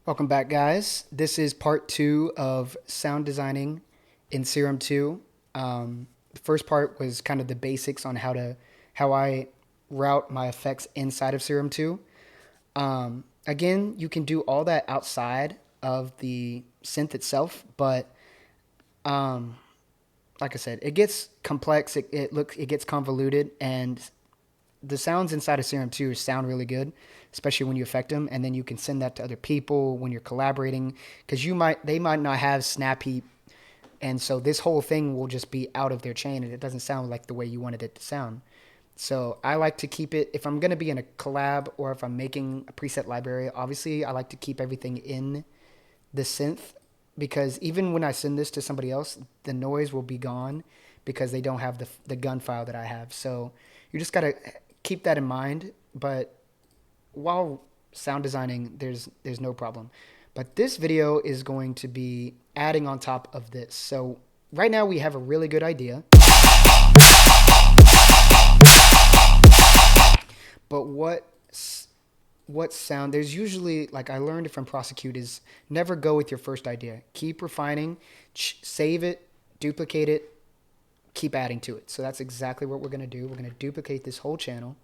Welcome back, guys. This is part 2 of sound designing in Serum 2. The first part was kind of the basics on how I route my effects inside of Serum 2. Again, you can do all that outside of the synth itself, but like I said, it gets complex. It gets convoluted, and the sounds inside of Serum 2 sound really good, especially when you affect them, and then you can send that to other people when you're collaborating, because they might not have snap heap, and so this whole thing will just be out of their chain, and it doesn't sound like the way you wanted it to sound. So I like to keep it, if I'm going to be in a collab or if I'm making a preset library, obviously I like to keep everything in the synth, because even when I send this to somebody else, the noise will be gone because they don't have the gun file that I have. So you just got to keep that in mind. But while sound designing, there's no problem. But this video is going to be adding on top of this. So right now we have a really good idea. But what sound, there's usually, like I learned from Prosecute, is never go with your first idea. Keep refining, save it, duplicate it, keep adding to it. So that's exactly what we're going to do. We're going to duplicate this whole channel.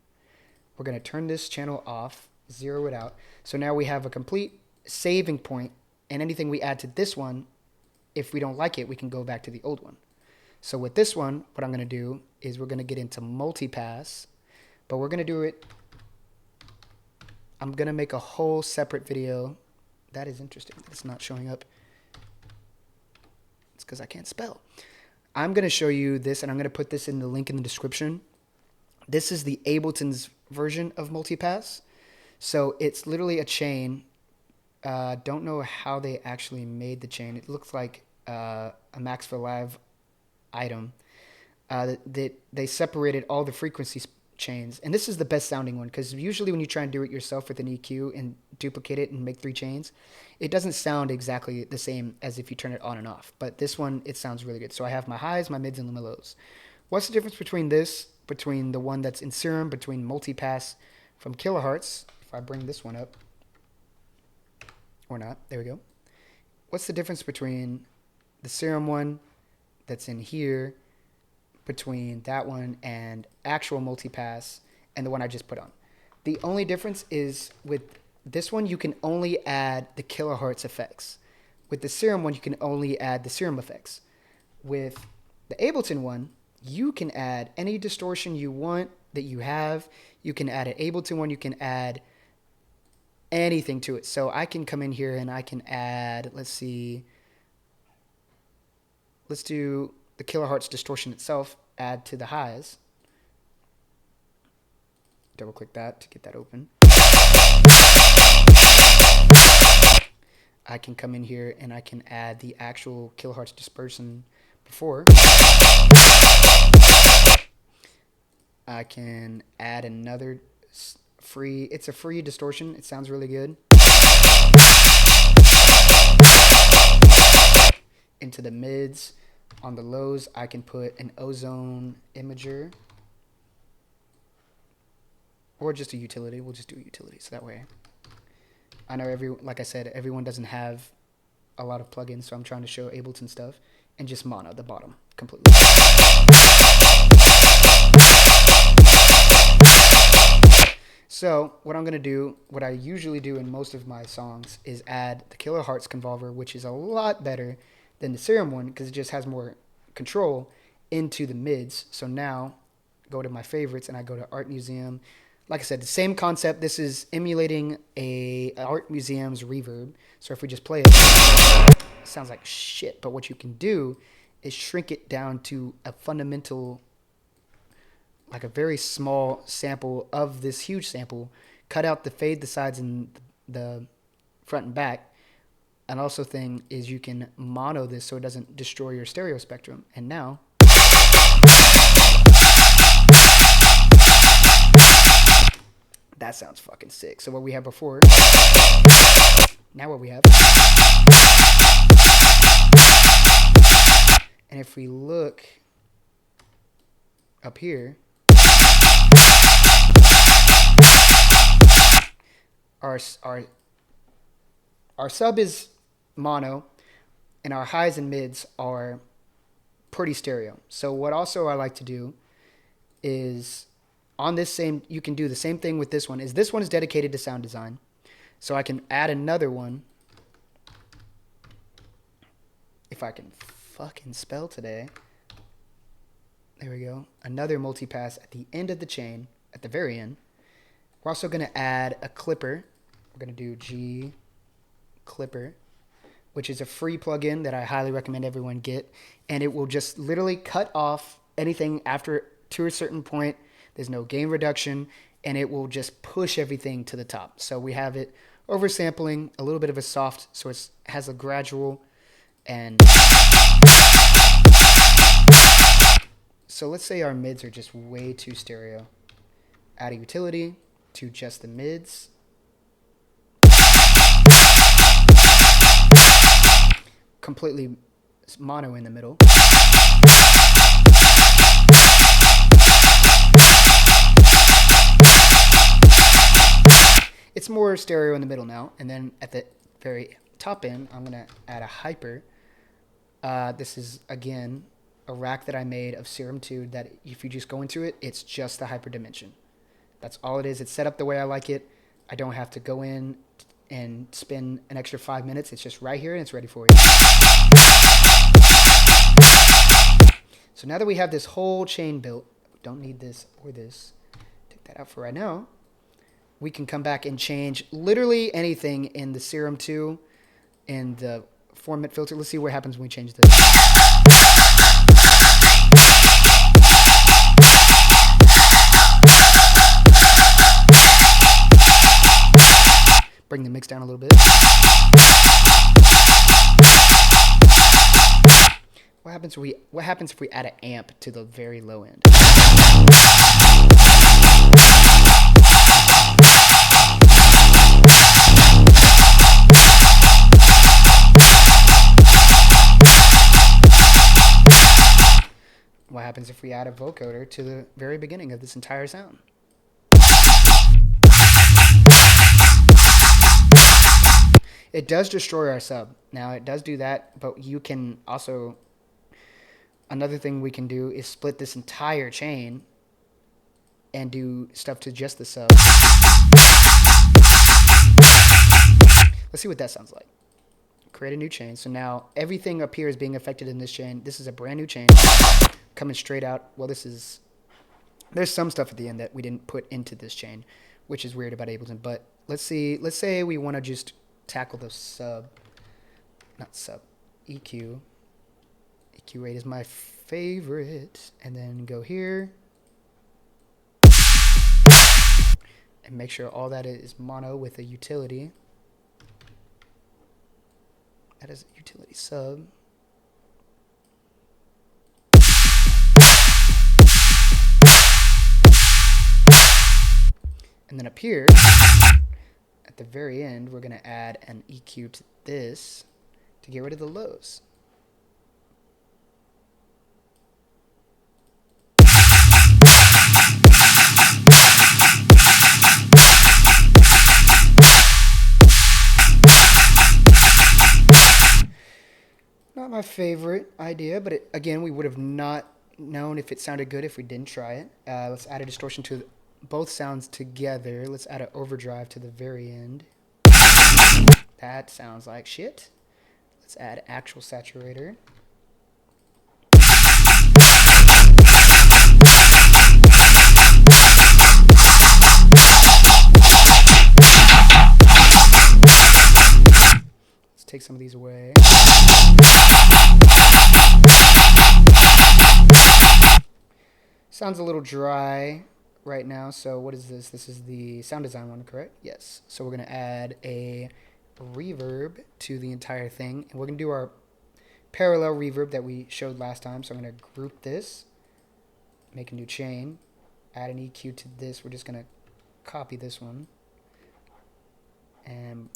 We're going to turn this channel off, zero it out. So now we have a complete saving point, and anything we add to this one, if we don't like it, we can go back to the old one. So with this one, what I'm going to do is we're going to get into Multipass, but we're going to do it, I'm going to make a whole separate video. That is interesting. It's not showing up. It's because I can't spell. I'm going to show you this, and I'm going to put this in the link in the description. This is the Abelton's version of Multipass. So it's literally a chain. Don't know how they actually made the chain. It looks like a Max for Live item. They separated all the frequency chains, and this is the best sounding one, because usually when you try and do it yourself with an EQ and duplicate it and make 3 chains, it doesn't sound exactly the same as if you turn it on and off. But this one, it sounds really good. So I have my highs, my mids, and my lows. What's the difference between this, between the one that's in Serum, between Multipass from Kilohertz? If I bring this one up, or not, there we go. What's the difference between the Serum one that's in here, between that one and actual Multipass, and the one I just put on? The only difference is with this one, you can only add the kilohertz effects. With the Serum one, you can only add the Serum effects. With the Ableton one, you can add any distortion you want that you have. You can add an Ableton one, you can add anything to it. So I can come in here and I can add, let's see, let's do the kilohertz distortion itself, add to the highs. Double click that to get that open. I can come in here and I can add the actual kilohertz dispersion before. I can add another free, it's a free distortion. It sounds really good. Into the mids. On the lows, I can put an ozone imager, or just a utility. We'll just do a utility, so that way I know like I said, everyone doesn't have a lot of plugins, so I'm trying to show Ableton stuff, and just mono the bottom completely. So what I'm going to do, what I usually do in most of my songs, is add the kilohertz convolver, which is a lot better than the Serum one because it just has more control, into the mids. So now go to my favorites and I go to Art Museum. Like I said, the same concept. This is emulating a art museum's reverb. So if we just play it sounds like shit. But what you can do is shrink it down to a fundamental, like a very small sample of this huge sample, cut out the fade, the sides, and the front and back. And also thing is you can mono this so it doesn't destroy your stereo spectrum. And now that sounds fucking sick. So what we had before, now what we have. And if we look up here, our our sub is mono, and our highs and mids are pretty stereo. So what also I like to do is on this same, you can do the same thing with this one, is this one is dedicated to sound design. So I can add another one. If I can fucking spell today. There we go. Another multipass at the end of the chain, at the very end. We're also going to add a clipper. We're going to do G clipper, which is a free plugin that I highly recommend everyone get. And it will just literally cut off anything after to a certain point. There's no gain reduction, and it will just push everything to the top. So we have it oversampling, a little bit of a soft, so it has a gradual. And so let's say our mids are just way too stereo. Add a utility to just the mids. Completely mono in the middle. It's more stereo in the middle now. And then at the very top end, I'm going to add a hyper. This is, again, a rack that I made of Serum 2 that if you just go into it, it's just the hyper dimension. That's all it is. It's set up the way I like it. I don't have to go in and spend an extra 5 minutes. It's just right here and it's ready for you. So now that we have this whole chain built, we don't need this or this. Take that out for right now. We can come back and change literally anything in the Serum 2 and the format filter. Let's see what happens when we change this. Bring the mix down a little bit. What happens if we add an amp to the very low end? What happens if we add a vocoder to the very beginning of this entire sound? It does destroy our sub. Now, it does do that, but you can also... Another thing we can do is split this entire chain and do stuff to just the sub. Let's see what that sounds like. Create a new chain. So now everything up here is being affected in this chain. This is a brand new chain coming straight out. Well, this is... There's some stuff at the end that we didn't put into this chain, which is weird about Ableton. But let's see. Let's say we want to just tackle the sub. Not sub. EQ. EQ rate is my favorite. And then go here. And make sure all that is mono with a utility. That is a utility sub. And then up here, at the very end, we're going to add an EQ to this to get rid of the lows. Not my favorite idea, but again, we would have not known if it sounded good if we didn't try it. Let's add a distortion to both sounds together. Let's add an overdrive to the very end. That sounds like shit. Let's add actual saturator. Let's take some of these away. Sounds a little dry right now, so what is this? This is the sound design one, correct? Yes. So we're going to add a reverb to the entire thing, and we're going to do our parallel reverb that we showed last time. So I'm going to group this, make a new chain, add an EQ to this. We're just going to copy this one, and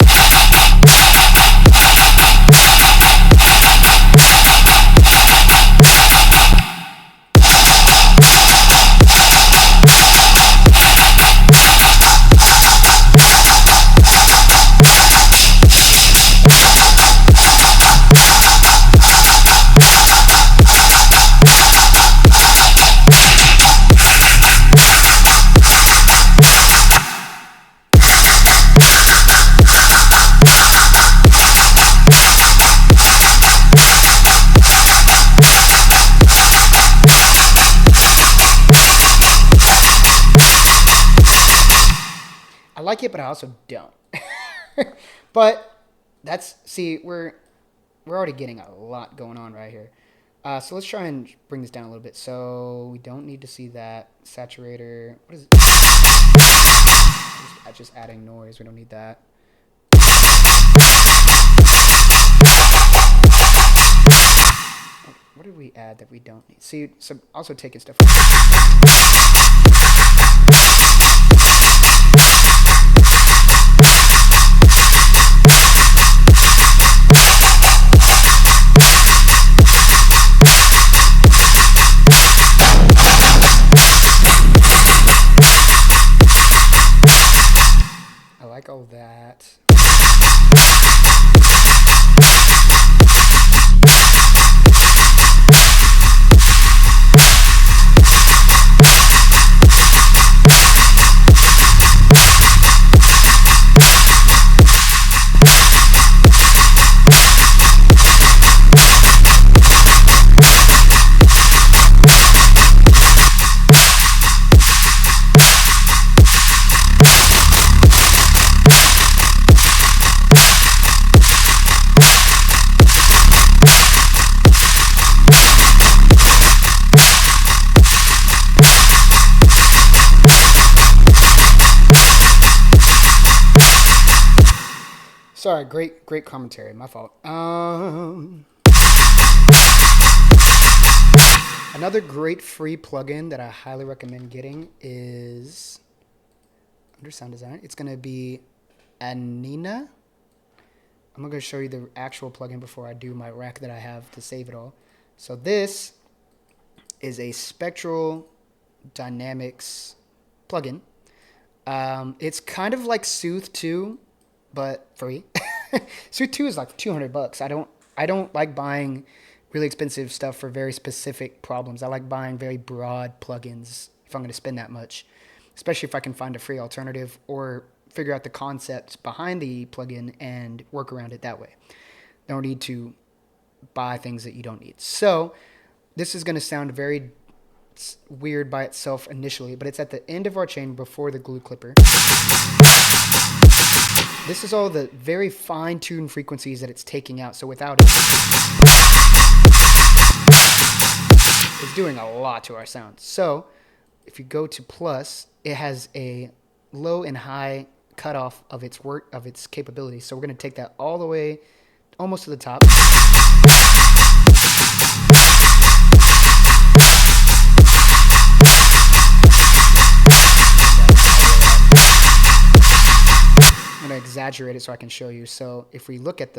like it, but I also don't. But that's, see, we're already getting a lot going on right here. So let's try and bring this down a little bit. So we don't need to see that. Saturator. What is it? Just adding noise. We don't need that. What did we add that we don't need? See, so also taking stuff. I like all that. Sorry, great commentary. My fault. Another great free plugin that I highly recommend getting is under sound design. It's going to be Anina. I'm going to show you the actual plugin before I do my rack that I have to save it all. So this is a spectral dynamics plugin. It's kind of like Soothe 2, but free. Soothe 2 is like $200. I don't like buying really expensive stuff for very specific problems. I like buying very broad plugins if I'm going to spend that much, especially if I can find a free alternative or figure out the concepts behind the plugin and work around it that way. No need to buy things that you don't need. So this is going to sound very weird by itself initially, but it's at the end of our chain before the glue clipper. This is all the very fine-tuned frequencies that it's taking out. So without it, it's doing a lot to our sound. So if you go to plus, it has a low and high cutoff of its capability. So we're going to take that all the way almost to the top. I'm going to exaggerate it so I can show you. So if we look at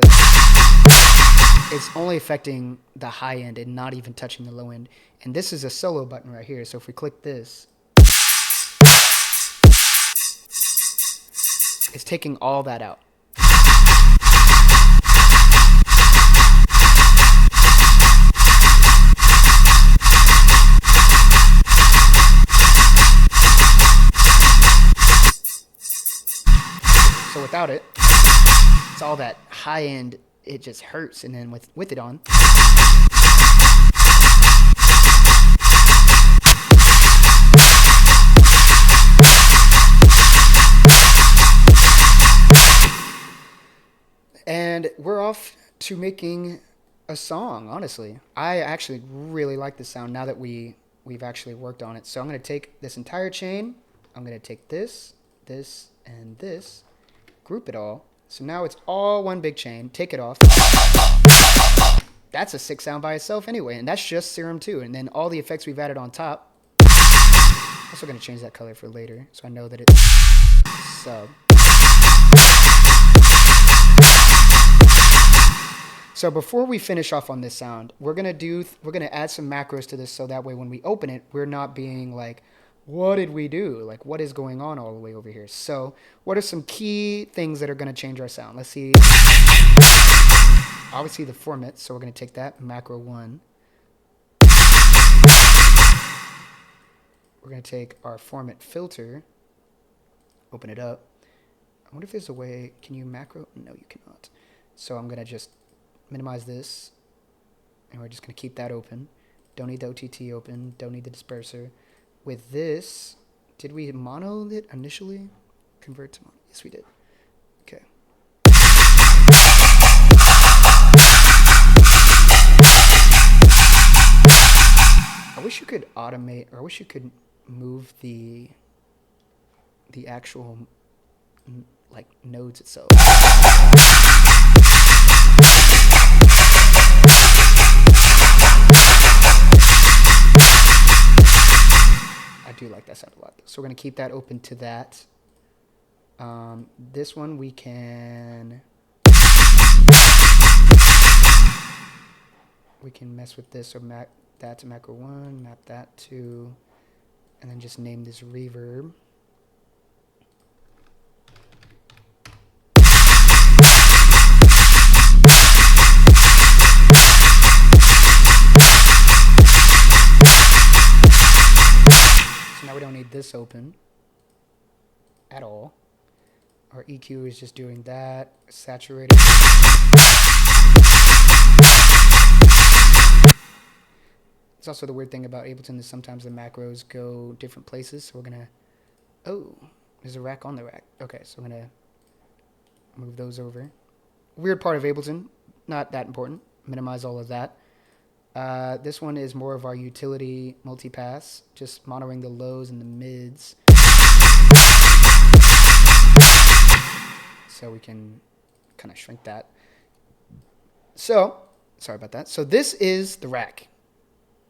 it's only affecting the high end and not even touching the low end. And this is a solo button right here. So if we click this, it's taking all that out. So without it, it's all that high end, it just hurts. And then with it on, and we're off to making a song, honestly. I actually really like the sound now that we've actually worked on it. So I'm going to take this entire chain, I'm going to take this, and this, group it all. So now it's all one big chain. Take it off. That's a sick sound by itself anyway, and that's just Serum 2. And then all the effects we've added on top. Also going to change that color for later, so I know that it's sub. So before we finish off on this sound, we're gonna add some macros to this, so that way when we open it, we're not being like, what did we do? Like, what is going on all the way over here? So what are some key things that are going to change our sound? Let's see. Obviously the format. So we're going to take that, macro 1. We're going to take our format filter, open it up. I wonder if there's a way, can you macro? No, you cannot. So I'm going to just minimize this, and we're just going to keep that open. Don't need the OTT open. Don't need the disperser. With this, did we mono it initially? convert to mono? Yes, we did. Okay. I wish you could automate, or I wish you could move the actual like nodes itself. I do like that sound a lot. So we're going to keep that open to that. This one we can mess with this, or map that to macro 1, map that to, and then just name this reverb. So now we don't need this open at all. Our EQ is just doing that, saturated. It's also the weird thing about Ableton is sometimes the macros go different places. So we're gonna, oh, there's a rack on the rack. Okay, so I'm gonna move those over. Weird part of Ableton, not that important. Minimize all of that. This one is more of our utility multipass, just monitoring the lows and the mids. So we can kind of shrink that. So, sorry about that. So this is the rack,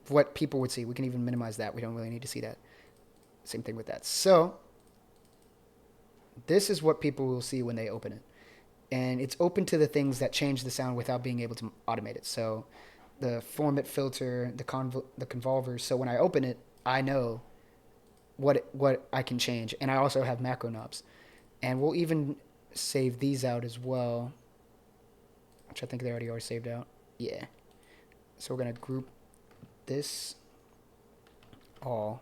what people would see. We can even minimize that. We don't really need to see that. Same thing with that. So this is what people will see when they open it. And it's open to the things that change the sound without being able to automate it. So the format filter, the convolvers. So when I open it, I know what I can change. And I also have macro knobs. And we'll even save these out as well, which I think they already are saved out. Yeah. So we're going to group this all.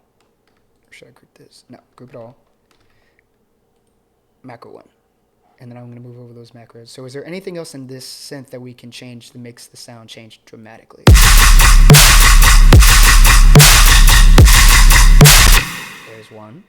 Or should I group this? No, group it all. Macro 1. And then I'm going to move over those macros. So is there anything else in this synth that we can change that makes the sound change dramatically? There's one.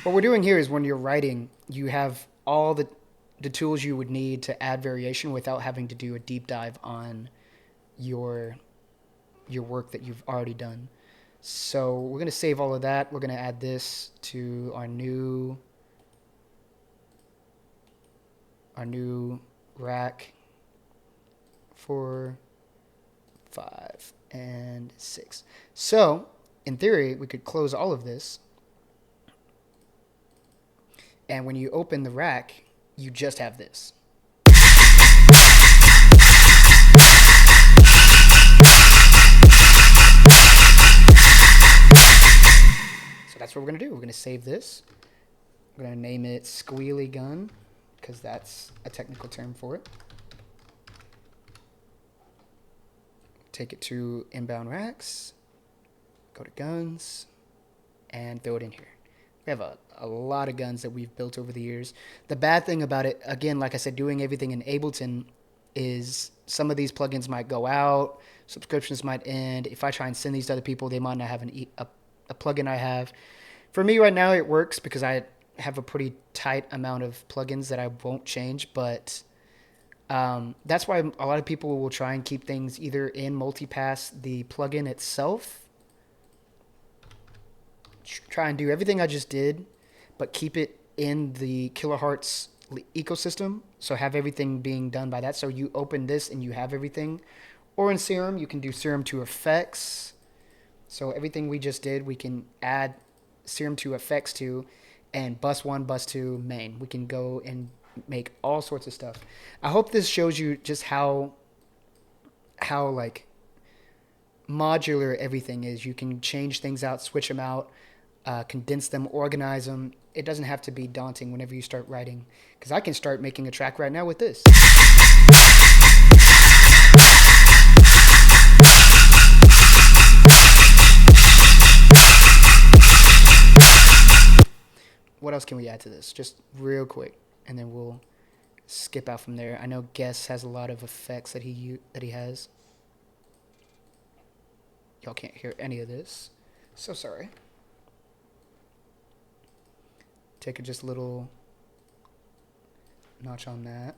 What we're doing here is when you're writing, you have all the tools you would need to add variation without having to do a deep dive on your work that you've already done. So we're going to save all of that. We're going to add this to our new rack 4, 5, and 6. So in theory, we could close all of this. And when you open the rack, you just have this. So that's what we're going to do. We're going to save this. We're going to name it Squealy Gun, because that's a technical term for it. Take it to inbound racks, go to guns, and throw it in here. We have a lot of guns that we've built over the years. The bad thing about it, again, like I said, doing everything in Ableton is some of these plugins might go out, subscriptions might end. If I try and send these to other people, they might not have a plugin I have. For me right now, it works because I have a pretty tight amount of plugins that I won't change, but that's why a lot of people will try and keep things either in Multipass, the plugin itself, try and do everything I just did, but keep it in the kilohertz ecosystem. So have everything being done by that. So you open this and you have everything. Or in Serum, you can do Serum to effects. So everything we just did, we can add Serum to effects to, and bus 1, bus 2, main. We can go and make all sorts of stuff. I hope this shows you just how like modular everything is. You can change things out, switch them out, condense them, organize them. It doesn't have to be daunting whenever you start writing, because I can start making a track right now with this. can we add to this? Just real quick, and then we'll skip out from there. I know Guess has a lot of effects that he has. Y'all can't hear any of this. So sorry. Take just a little notch on that.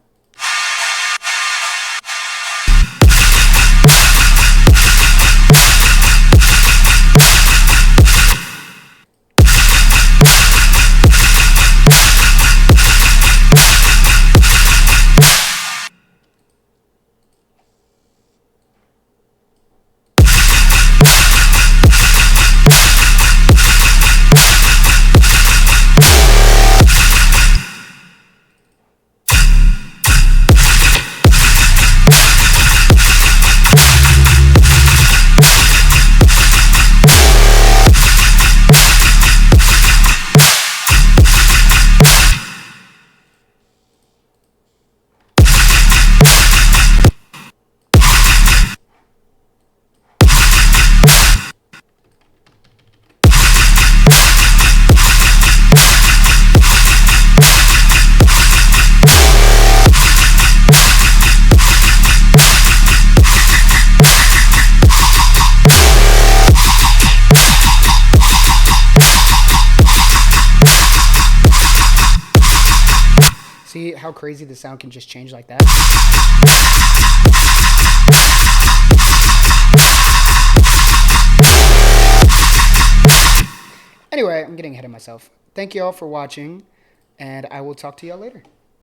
See how crazy the sound can just change like that? Anyway, I'm getting ahead of myself. Thank you all for watching, and I will talk to y'all later.